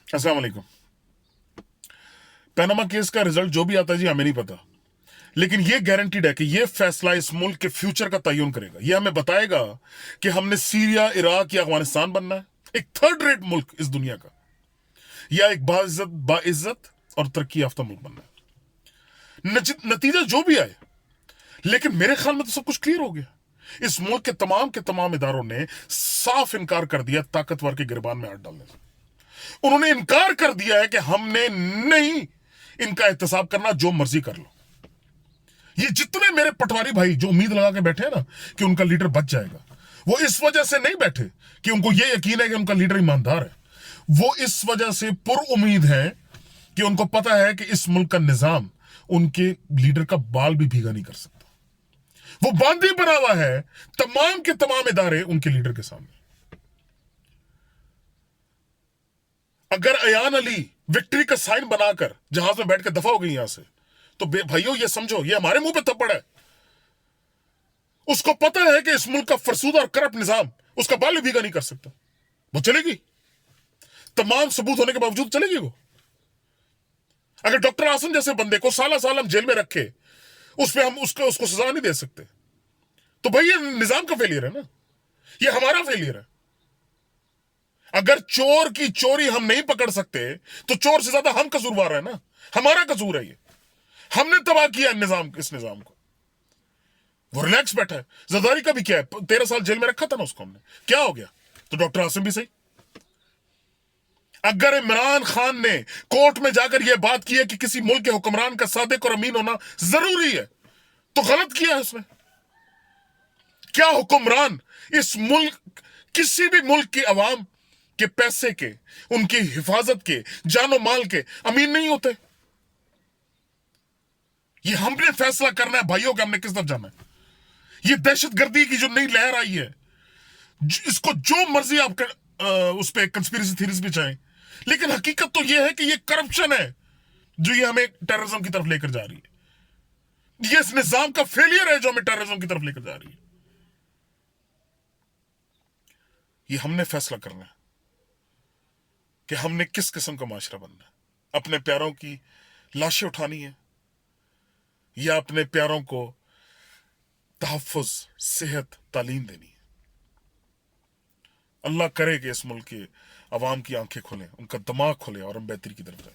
अस्सलाम वालेकुम। Panama case का रिजल्ट जो भी आता है जी हमें नहीं पता, लेकिन ये गारंटीड है कि ये फैसला इस मुल्क के फ्यूचर का तयन करेगा। ये हमें बताएगा कि हमने सीरिया, इराक या अफगानिस्तान बनना है, एक थर्ड रेट मुल्क इस दुनिया का, या एक बाइज्जत और तरक्की याफ्ता मुल्क बनना है। नतीजा जो भी आए, लेकिन मेरे ख्याल में तो सब कुछ क्लियर हो गया। इस मुल्क के तमाम इदारों ने साफ इनकार कर दिया ताकतवर के गिरबान में हाथ डालने से। उन्होंने इनकार कर दिया है कि हमने नहीं इनका एहतसाब करना, जो मर्जी कर लो। ये जितने मेरे पटवारी भाई जो उम्मीद लगा के बैठे हैं ना कि उनका लीडर बच जाएगा, वो इस वजह से नहीं बैठे कि उनको ये यकीन है कि उनका लीडर ईमानदार है। वो इस वजह से पुर उम्मीद है कि उनको पता है कि इस मुल्क का निजाम उनके लीडर का बाल भी भीगा नहीं कर सकता। वो बांदी बना हुआ है तमाम के तमाम इदारे उनके लीडर के सामने। अगर अयान अली विक्ट्री का साइन बनाकर जहाज में बैठ के दफा हो गई यहां से, तो भाइयों ये समझो ये हमारे मुंह पे थप्पड़ है। उसको पता है कि इस मुल्क का फरसूदा और करप्ट निजाम उसका बाल भी भीगा नहीं कर सकता। वो चलेगी, तमाम सबूत होने के बावजूद चलेगी वो। अगर डॉक्टर आसिम जैसे बंदे को साला साल हम जेल में रखे, उस पर हम उसको सजा नहीं दे सकते, तो भाई ये निजाम का फेलियर है ना, ये हमारा फेलियर है। अगर चोर की चोरी हम नहीं पकड़ सकते तो चोर से ज्यादा हम कसूरवार है ना, हमारा कसूर है ये। हमने तबाह किया इस निजाम को। वो रिलैक्स बैठा है। जरदारी का भी क्या है, 13 साल जेल में रखा था ना उसको हमने, क्या हो गया? तो डॉक्टर आसिम भी सही। अगर इमरान खान ने कोर्ट में जाकर यह बात की है कि किसी मुल्क के हुक्मरान का सादिक और अमीन होना जरूरी है, तो गलत किया है उसने। क्या हुक्मरान इस मुल्क, किसी भी मुल्क की अवाम के पैसे के, उनकी हिफाजत के, जानो माल के अमीन नहीं होते? ये हमने फैसला करना है भाइयों कि हमने किस तरफ जाना है। ये दहशतगर्दी की जो नई लहर आई है, इसको जो मर्जी आप उस पर कंस्पिरेसी थ्योरीज भी चाहें, लेकिन हकीकत तो यह है कि ये करप्शन है जो ये हमें टेररिज्म की तरफ लेकर जा रही है। ये इस निजाम का फेलियर है जो हमें टेररिज्म की तरफ लेकर जा रही है। ये हमने फैसला करना है कि हमने किस किस्म का माशरा बनना है। अपने प्यारों की लाशें उठानी है या अपने प्यारों को तहफ़्फ़ुज़, सेहत, तालीम देनी है। अल्लाह करे कि इस मुल्क के अवाम की आंखें खुलें, उनका दिमाग खुले और हम बेहतरी की तरफ जाएं।